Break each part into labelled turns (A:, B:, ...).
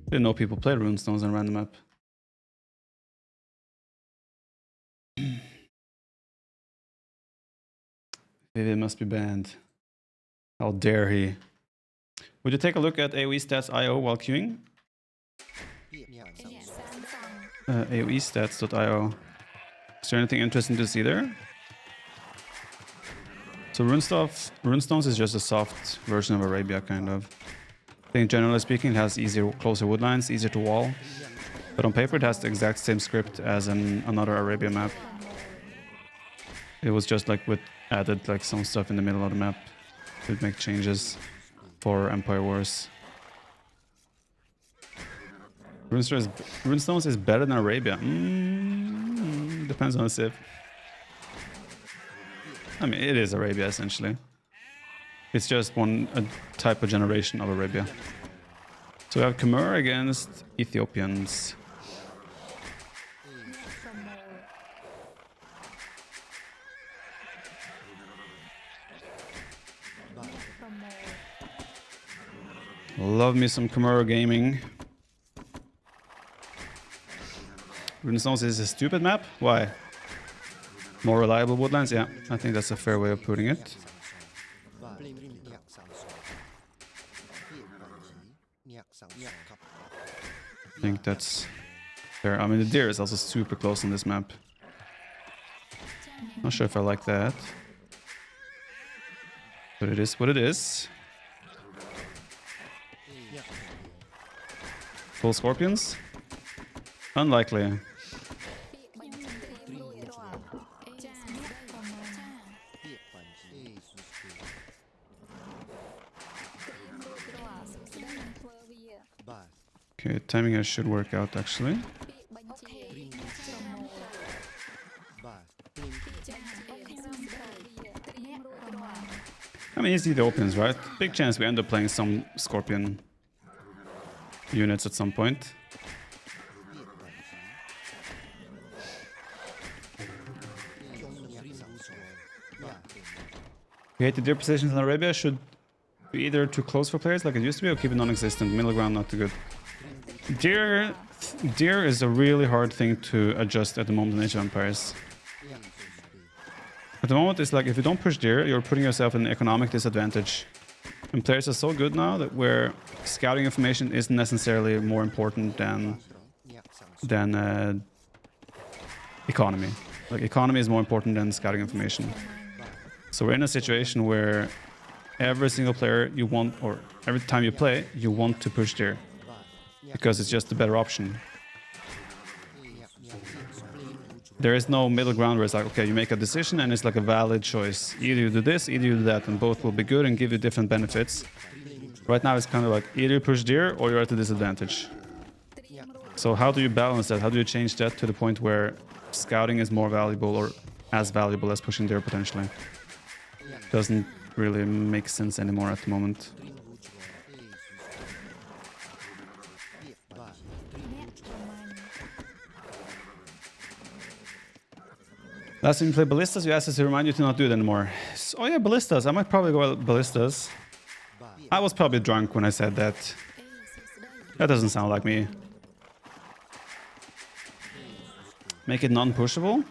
A: Didn't know people played runestones on random map. Vivid must be banned. How dare he? Would you take a look at AoE stats IO while queuing? AoE stats.io. Is there anything interesting to see there? So runestones is just a soft version of Arabia, kind of. I think generally speaking, it has easier, closer woodlines, easier to wall. But on paper, it has the exact same script as another Arabia map. It was just like with added like some stuff in the middle of the map to make changes for Empire Wars. Runestones is better than Arabia. Depends on the civ. I mean, it is Arabia essentially. It's just a type of generation of Arabia. So we have Khmer against Ethiopians. Love me some Khmer gaming. Runestones is a stupid map? Why? More reliable woodlands? Yeah, I think that's a fair way of putting it. I think that's fair. I mean, the deer is also super close on this map. Not sure if I like that. But it is what it is. Full scorpions? Unlikely. Okay, timing here should work out actually. I mean, it's the Ethiopians, right? Big chance we end up playing some scorpion units at some point. We hate the deer positions in Arabia should be either too close for players like it used to be or keep it non-existent. Middle ground not too good. Deer is a really hard thing to adjust at the moment in Age of Empires. At the moment, it's like if you don't push deer, you're putting yourself in an economic disadvantage. And players are so good now that where scouting information isn't necessarily more important than economy. Like economy is more important than scouting information. So we're in a situation where every single player you want, or every time you play, you want to push deer. Because it's just the better option. There is no middle ground where it's like, okay, you make a decision and it's like a valid choice. Either you do this, either you do that, and both will be good and give you different benefits. Right now it's kind of like either you push deer or you're at a disadvantage. So how do you balance that? How do you change that to the point where scouting is more valuable or as valuable as pushing deer potentially? Doesn't really make sense anymore at the moment. Last time you played Ballistas, you asked us to remind you to not do it anymore. Oh yeah, Ballistas. I might probably go Ballistas. I was probably drunk when I said that. That doesn't sound like me. Make it non-pushable?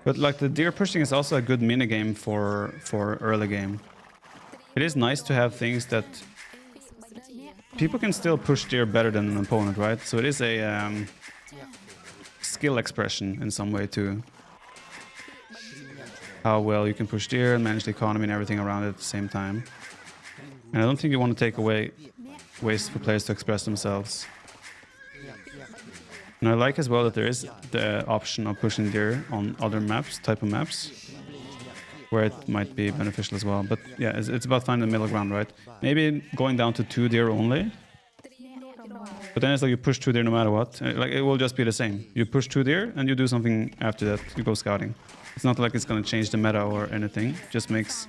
A: But like the deer pushing is also a good minigame for early game. It is nice to have things that people can still push deer better than an opponent, right? So it is a skill expression in some way too. How well you can push deer and manage the economy and everything around it at the same time. And I don't think you want to take away ways for players to express themselves. And I like as well that there is the option of pushing deer on other maps, type of maps, where it might be beneficial as well. But yeah, it's about finding the middle ground, right? Maybe going down to 2 deer only. But then it's like you push 2 deer no matter what. Like it will just be the same. You push 2 deer and you do something after that. You go scouting. It's not like it's going to change the meta or anything. It just makes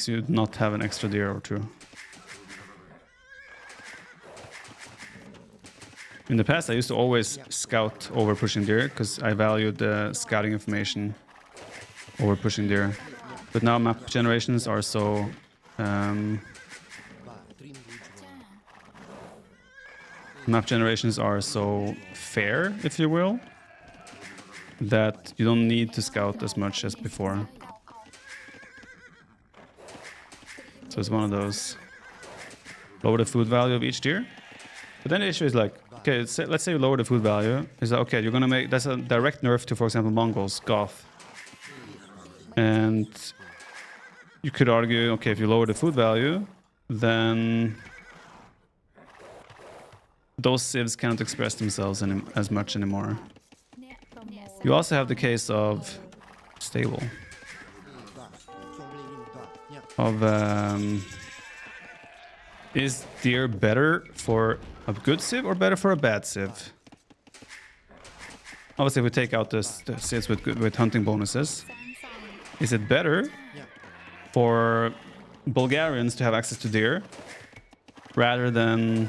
A: you not have an extra deer or 2. In the past, I used to always scout over pushing deer because I valued the scouting information over pushing deer. But now map generations are so map generations are so fair, if you will, that you don't need to scout as much as before. So it's one of those. Lower the food value of each deer. But then the issue is like, okay, let's say you lower the food value. Is that okay? You're gonna make, that's a direct nerf to, for example, Mongols, Goth. And you could argue, okay, if you lower the food value, then those civs cannot express themselves as much anymore. You also have the case of stable. Of is deer better for a good civ or better for a bad civ? Obviously, if we take out the civs with hunting bonuses, is it better for Bulgarians to have access to deer rather than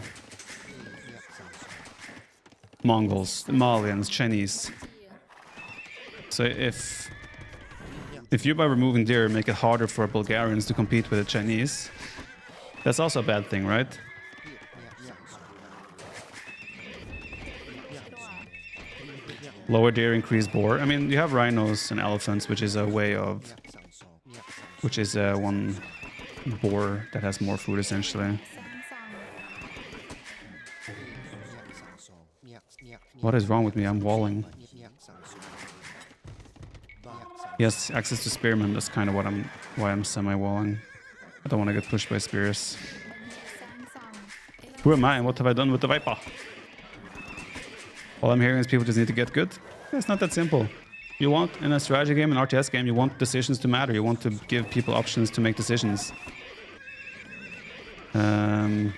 A: Mongols, Malians, Chinese? So if you by removing deer make it harder for Bulgarians to compete with the Chinese, that's also a bad thing, right? Lower deer, increase boar. I mean, you have rhinos and elephants, which is a way of... which is one boar that has more food, essentially. What is wrong with me? I'm walling. Yes, access to spearmen. That's kind of why I'm semi-walling. I don't want to get pushed by spears. Who am I and what have I done with the Viper? All I'm hearing is people just need to get good. It's not that simple. You want, in a strategy game, an RTS game, you want decisions to matter. You want to give people options to make decisions. And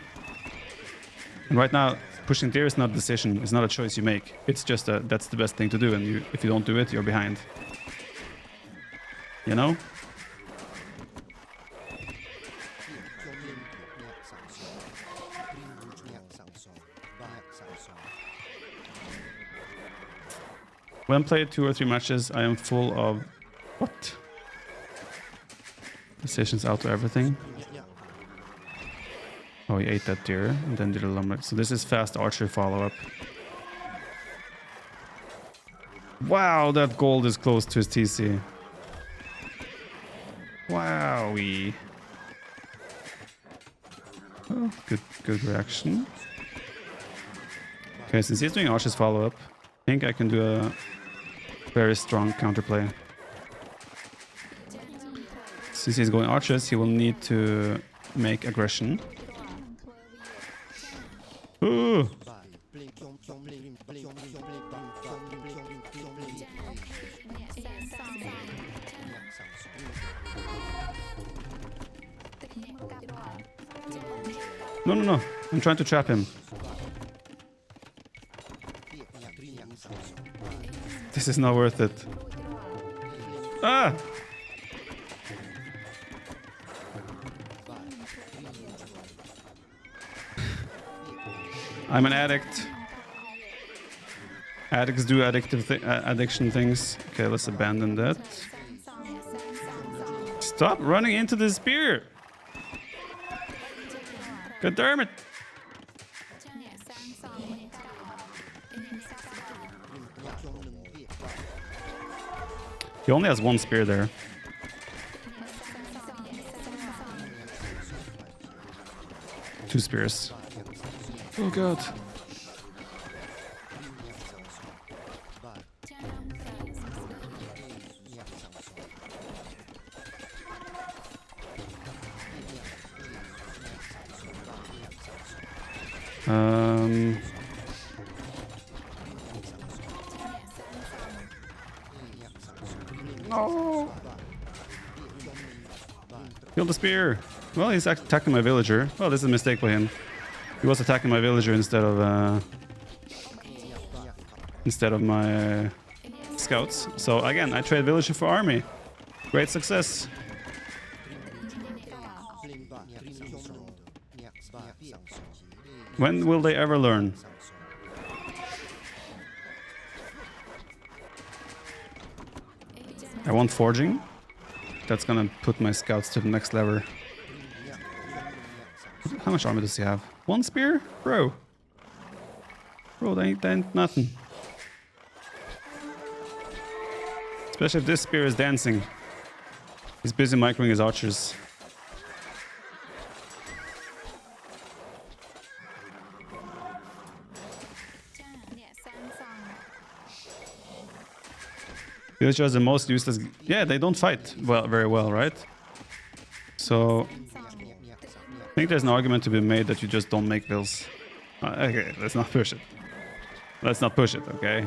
A: right now, pushing deer is not a decision. It's not a choice you make. It's just that's the best thing to do. And if you don't do it, you're behind. You know? When played 2 or 3 matches, I am full of... What? Decisions out to everything. Oh, he ate that deer and then did a lumber. So this is fast archery follow-up. Wow, that gold is close to his TC. Wowie. Oh, good reaction. Okay, since he's doing archer's follow-up, I think I can do a very strong counterplay. Since he's going archers, he will need to make aggression. Ooh. No. I'm trying to trap him. This is not worth it. Ah! I'm an addict. Addicts do addiction things. Okay, let's abandon that. Stop running into the spear! God damn it! He only has 1 spear there. Two spears. Oh god. No. Kill the spear. Well, he's attacking my villager. Well, this is a mistake by him. He was attacking my villager instead of my scouts. So again, I trade villager for army. Great success. When will they ever learn? I want forging. That's gonna put my scouts to the next level. How much armor does he have? 1 spear? Bro. Bro, that ain't nothing. Especially if this spear is dancing. He's busy microing his archers. Villager is the most useless. Yeah, they don't fight very well, right? So I think there's an argument to be made that you just don't make vills. Okay, let's not push it. Let's not push it, okay?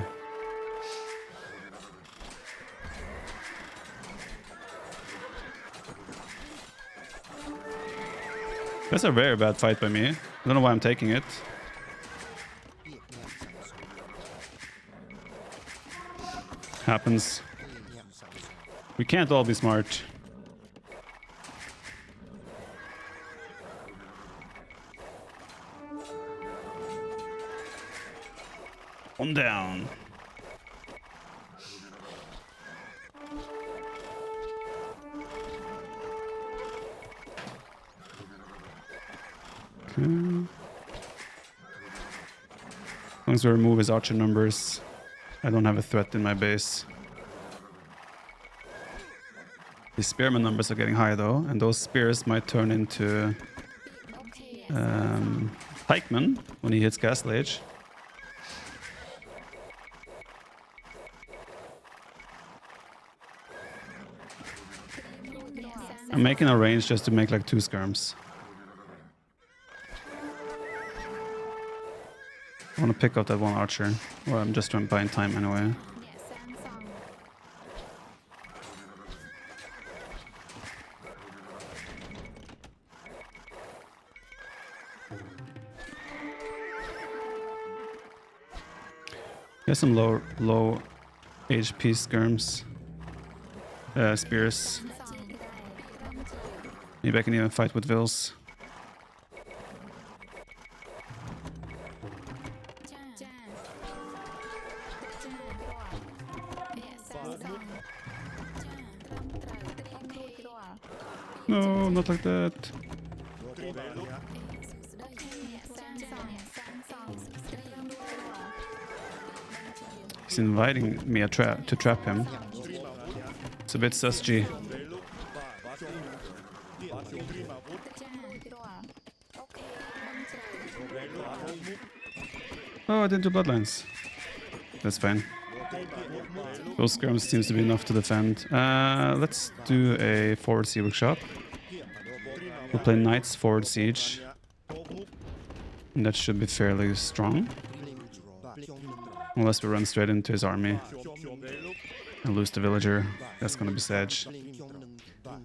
A: That's a very bad fight by me. I don't know why I'm taking it. Happens. We can't all be smart. One down. Okay. As long as we remove his archer numbers, I don't have a threat in my base. The spearman numbers are getting high though, and those spears might turn into pikemen when he hits Castle Age. I'm making a range just to make like 2 skirms. I want to pick up that one archer. Well, I'm just buying time anyway. There's some low HP skirms. Spears. Maybe I can even fight with vills. No, not like that. He's inviting me to trap him. It's a bit sus G. Oh, I didn't do bloodlines. That's fine. Those skirms seems to be enough to defend. Let's do a forward sea workshop. We'll play Knights forward siege. And that should be fairly strong. Unless we run straight into his army and lose the villager. That's gonna be sad.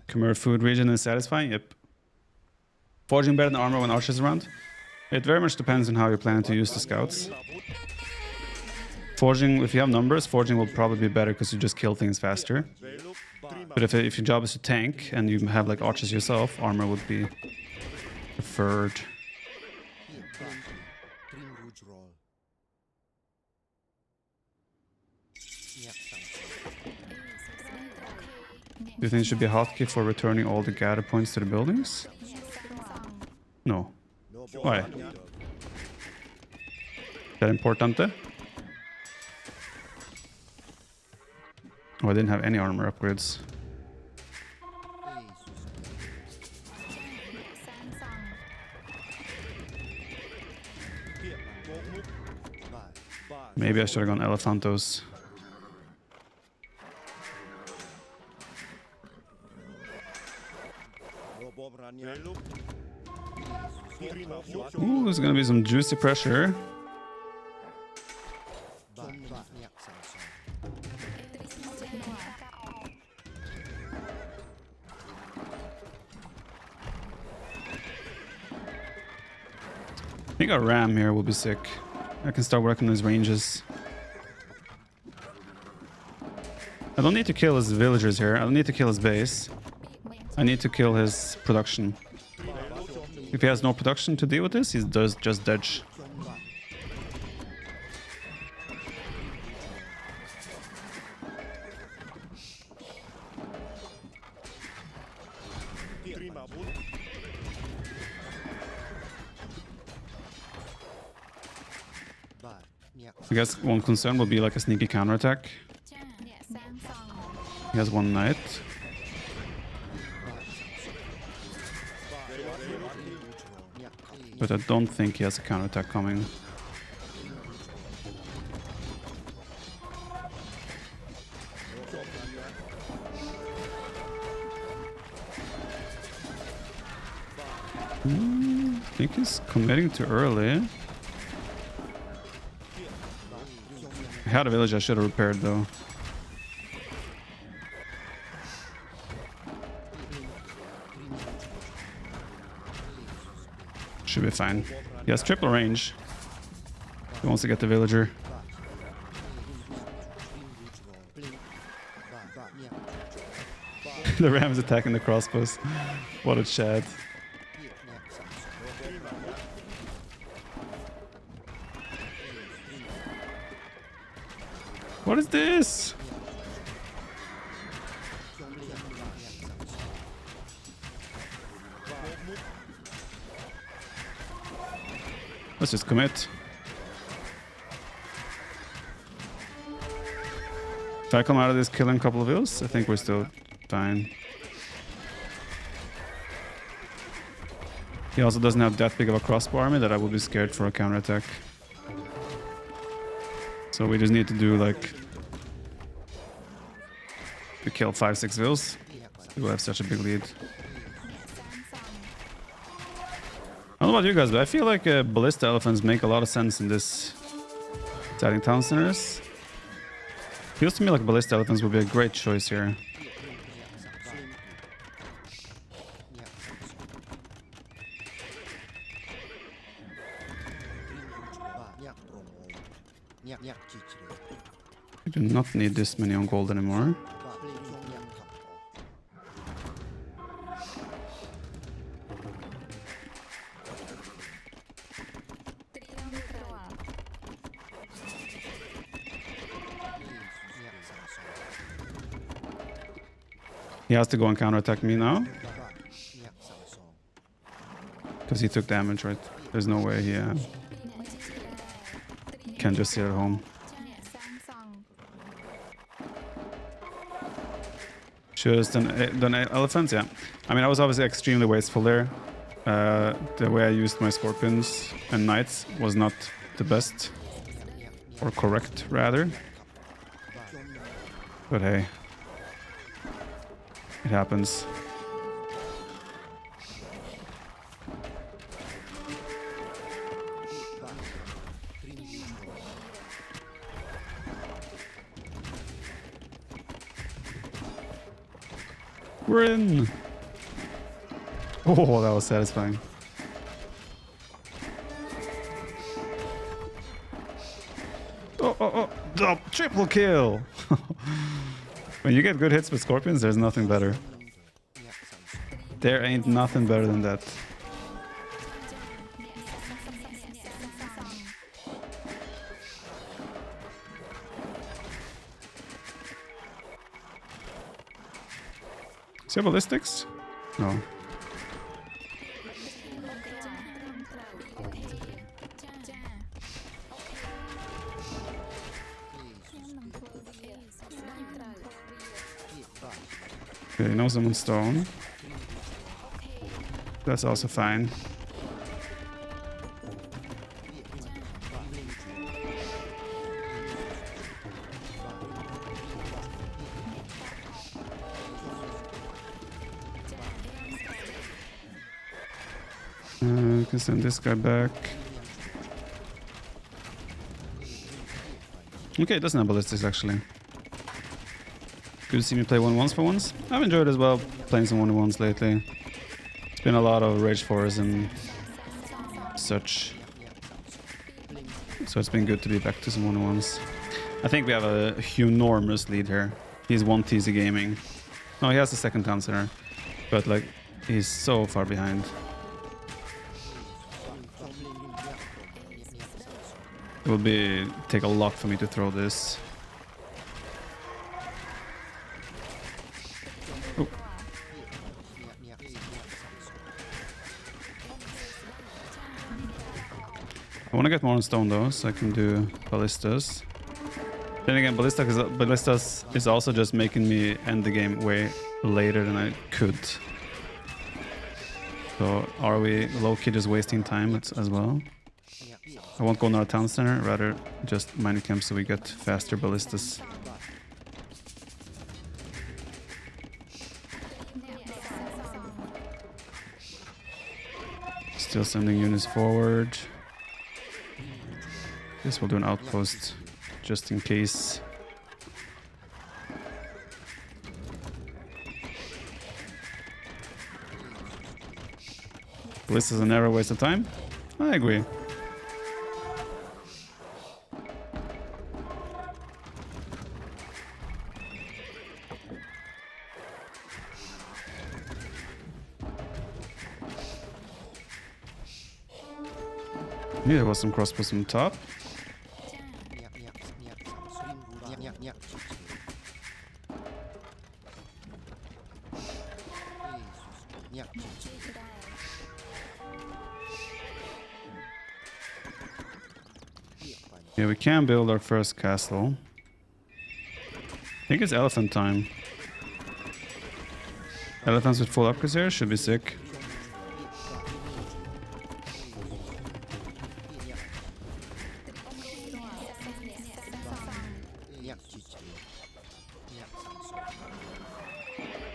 A: Khmer food region is satisfying? Yep. Forging better than armor when archers around? It very much depends on how you're planning to use the scouts. Forging, if you have numbers, forging will probably be better because you just kill things faster. But if your job is to tank and you have like archers yourself, armor would be preferred. Do you think it should be a hotkey for returning all the gather points to the buildings? No. Why? Is that importante? Oh, I didn't have any armor upgrades. Maybe I should have gone Elephantos. Ooh, there's gonna be some juicy pressure. I think a ram here will be sick. I can start working on his ranges. I don't need to kill his villagers here. I don't need to kill his base. I need to kill his production. If he has no production to deal with this, he does just dodge. I guess one concern will be like a sneaky counterattack. He has one knight. But I don't think he has a counterattack coming. I think he's committing too early. I had a village I should have repaired though. Should be fine. He has triple range. He wants to get the villager. The ram is attacking the crossbows. What a Chad. What is this? Let's just commit. If I come out of this killing a couple of hills, I think we're still fine. He also doesn't have that big of a crossbow army that I would be scared for a counterattack. So we just need to do like... to kill 5-6 vills. We'll have such a big lead. I don't know about you guys, but I feel like Ballista elephants make a lot of sense in this attacking town centers. Feels to me like Ballista elephants would be a great choice here. We do not need this many on gold anymore. He has to go and counterattack me now. Because he took damage, right? There's no way he can just sit at home. Should have done elephants, yeah. I mean, I was obviously extremely wasteful there. The way I used my scorpions and knights was not the best. Or correct, rather. But hey. It happens. We're in! Oh, that was satisfying. Oh, triple kill! When you get good hits with scorpions, there's nothing better. There ain't nothing better than that. Is he have ballistics? No. Okay, he knows I'm on stone. That's also fine. We can send this guy back. Okay, it doesn't have ballistics actually. Good to see me play 1-1s for once. I've enjoyed as well playing some 1-1s lately. It's been a lot of Rage 4s and such. So it's been good to be back to some 1-1s. I think we have a enormous lead here. He's 1 TC gaming. No, he has the second town center. But like, he's so far behind. It will take a lot for me to throw this. Oh. I want to get more on stone though, so I can do ballistas. Then again, ballistas is also just making me end the game way later than I could. So are we low-key just wasting time as well? I won't go in our town center, rather just mining camp so we get faster ballistas. Still sending units forward. Guess we'll do an outpost just in case. This is a never waste of time. I agree. Yeah, there was some crossbows on top. Yeah, we can build our first castle. I think it's elephant time. Elephants with full upgrades here should be sick.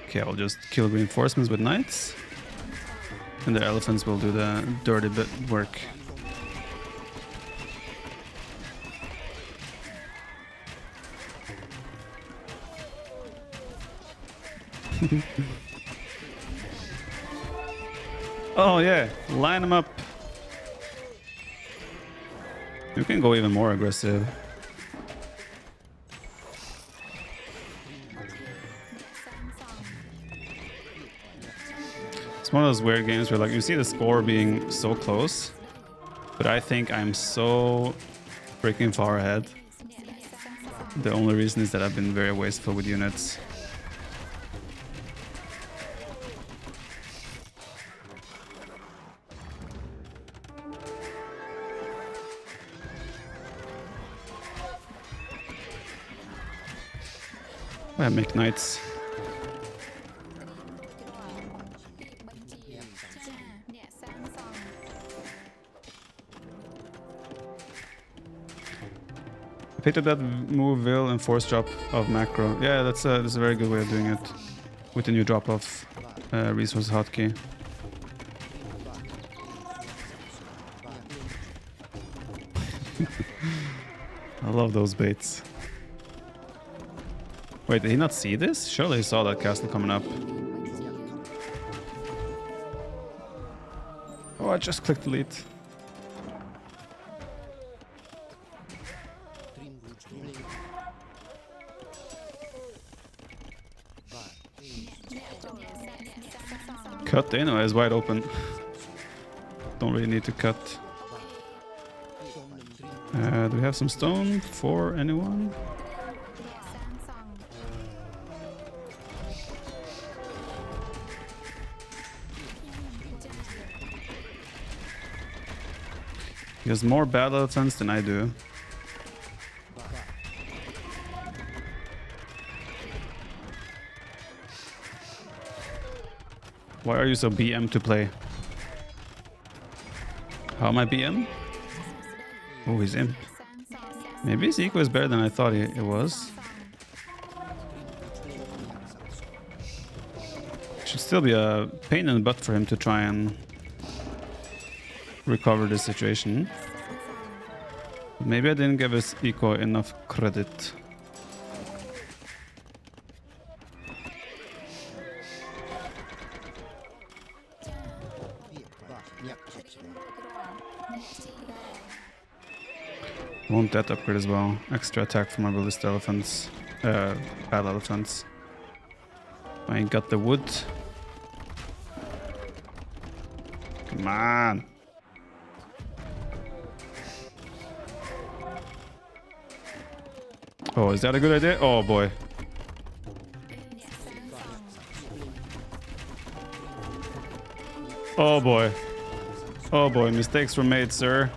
A: Okay, I'll just kill reinforcements with knights. And the elephants will do the dirty bit work. Oh yeah, line them up. You can go even more aggressive. It's one of those weird games where like you see the score being so close, but I think I'm so freaking far ahead. The only reason is that I've been very wasteful with units. I make knights. I picked up that move will and force drop of macro. Yeah, that's a very good way of doing it with the new drop of resource hotkey. I love those baits. Wait, did he not see this? Surely he saw that castle coming up. Oh, I just clicked delete. Cut anyway is wide open. Don't really need to cut. Do we have some stone for anyone? He has more battle elephants than I do. Why are you so BM to play? How am I BM? Oh, he's imp. Maybe his eco is better than I thought it was. Should still be a pain in the butt for him to try and recover the situation. Maybe I didn't give his eco enough credit. I want that upgrade as well. Extra attack from my Ballista elephants. Battle elephants. I got the wood. Come on. Oh, is that a good idea? Oh boy. Oh boy. Oh boy, mistakes were made, sir.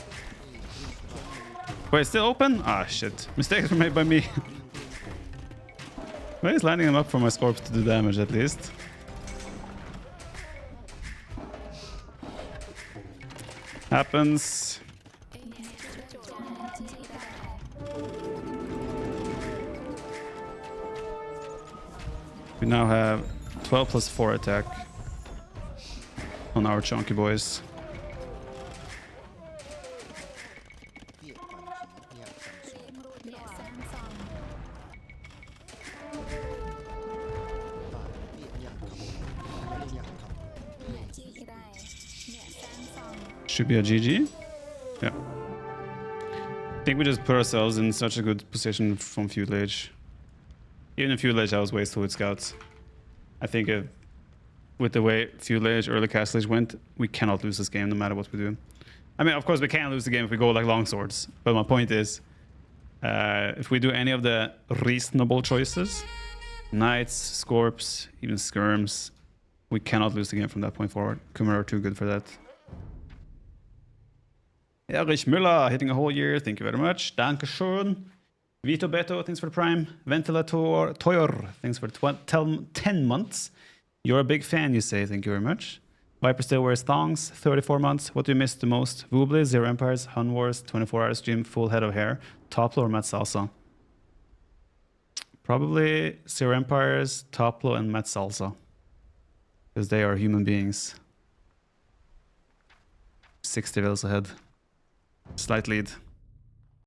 A: Wait, still open? Ah, shit. Mistakes were made by me. Wait, he's lining him up for my Scorps to do damage at least. Happens. We now have 12 plus 4 attack on our chunky boys. Should be a GG. Yeah. I think we just put ourselves in such a good position from Feudal Age. Even in Feudal Age, I was wasted with scouts. I think with the way Feudal Age, early Castle Age went, we cannot lose this game no matter what we do. I mean, of course, we can lose the game if we go like longswords. But my point is, if we do any of the reasonable choices, Knights, Scorps, even Skirms, we cannot lose the game from that point forward. Khmer are too good for that. Erich Müller hitting a whole year. Thank you very much. Dankeschön. Vito Beto, thanks for the prime. Ventilator Toyor, thanks for 10 months. You're a big fan, you say. Thank you very much. Viper still wears thongs. 34 months. What do you miss the most? Vubli, Zero Empires, Hun Wars, 24 hours stream, full head of hair. Toplo or Matt Salsa? Probably Zero Empires, Toplo, and Matt Salsa. Because they are human beings. 60 levels ahead. Slight lead.